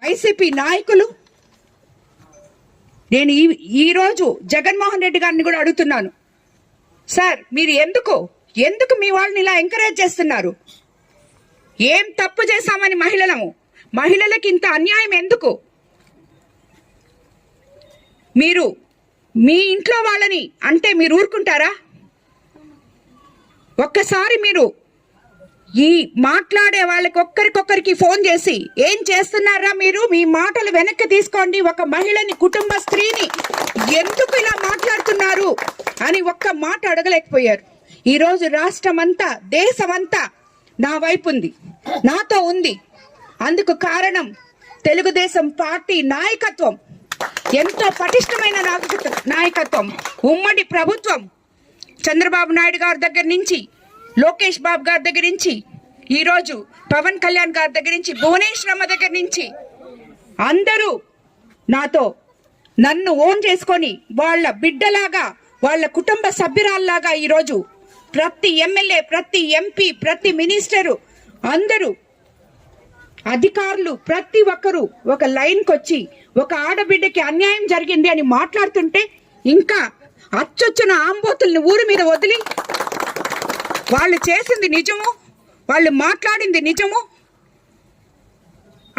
YCP నాయకులు, నేను ఈరోజు జగన్మోహన్ రెడ్డి గారిని కూడా అడుగుతున్నాను, సార్ మీరు ఎందుకు మీ వాళ్ళని ఇలా ఎంకరేజ్ చేస్తున్నారు? ఏం తప్పు చేశామని మహిళలకి ఇంత అన్యాయం ఎందుకు? మీరు మీ ఇంట్లో వాళ్ళని అంటే మీరు ఊరుకుంటారా? ఒక్కసారి మీరు ఈ మాట్లాడే వాళ్ళకి ఒక్కరికొక్కరికి ఫోన్ చేసి ఏం చేస్తున్నారా మీరు, మీ మాటలు వెనక్కి తీసుకోండి, ఒక మహిళని, కుటుంబ స్త్రీని ఎందుకు ఇలా మాట్లాడుతున్నారు అని ఒక్క మాట అడగలేకపోయారు. ఈరోజు రాష్ట్రమంతా, దేశమంతా నా వైపు ఉంది, నాతో ఉంది. అందుకు కారణం తెలుగుదేశం పార్టీ నాయకత్వం, ఎంతో పటిష్టమైన నాయకత్వం. ఉమ్మడి ప్రభుత్వం చంద్రబాబు నాయుడు గారి దగ్గర నుంచి, లోకేష్ బాబు గారి దగ్గర నుంచి, ఈరోజు పవన్ కళ్యాణ్ గారి దగ్గర నుంచి, భువనేశ్వరమ్మ దగ్గర నుంచి అందరూ నన్ను ఓన్ చేసుకొని వాళ్ళ బిడ్డలాగా, వాళ్ళ కుటుంబ సభ్యురాల్లాగా ఈరోజు ప్రతి ఎమ్మెల్యే, ప్రతి ఎంపీ, ప్రతి మినిస్టరు, అందరూ అధికారులు ప్రతి ఒక్కరూ ఒక లైన్కి వచ్చి ఒక ఆడబిడ్డకి అన్యాయం జరిగింది అని మాట్లాడుతుంటే ఇంకా అచ్చొచ్చిన ఆంబోతుల్ని ఊరి మీద వదిలి వాళ్ళు చేసింది నిజము, వాళ్ళు మాట్లాడింది నిజము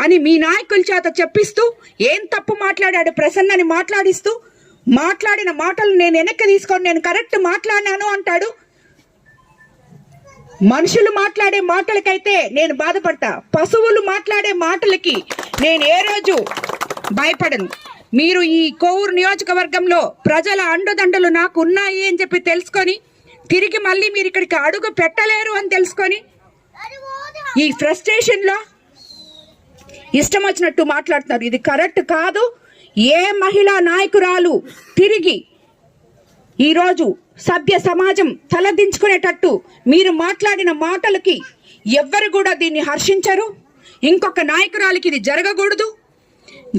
అని మీ నాయకుల చేత చెప్పిస్తూ, ఏం తప్పు మాట్లాడాడు ప్రసన్నని మాట్లాడిస్తూ, మాట్లాడిన మాటలు నేను వెనక్కి తీసుకొని నేను కరెక్ట్ మాట్లాడినాను అంటాడు. మనుషులు మాట్లాడే మాటలకైతే నేను బాధపడతా, పశువులు మాట్లాడే మాటలకి నేను ఏ రోజు భయపడను. మీరు ఈ కోవూరు నియోజకవర్గంలో ప్రజల అండదండలు నాకు ఉన్నాయి అని చెప్పి తెలుసుకొని, తిరిగి మళ్ళీ మీరు ఇక్కడికి అడుగు పెట్టలేరు అని తెలుసుకొని, ఈ ఫ్రస్ట్రేషన్లో ఇష్టం వచ్చినట్టు మాట్లాడుతున్నారు. ఇది కరెక్ట్ కాదు. ఏ మహిళా నాయకురాలు తిరిగి ఈరోజు సభ్య సమాజం తలదించుకునేటట్టు మీరు మాట్లాడిన మాటలకి ఎవ్వరు కూడా దీన్ని హర్షించరు. ఇంకొక నాయకురాలికి ఇది జరగకూడదు.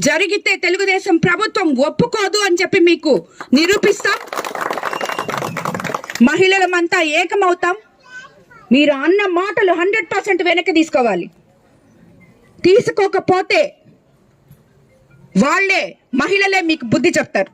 జరిగితే తెలుగుదేశం ప్రభుత్వం ఒప్పుకోదు అని చెప్పి మీకు నిరూపిస్తాం. మహిళలమంతా ఏకమవుతాం. మీరు అన్న మాటలు 100% వెనక్కి తీసుకోవాలి. తీసుకోకపోతే మహిళలే మీకు బుద్ధి చెప్తారు.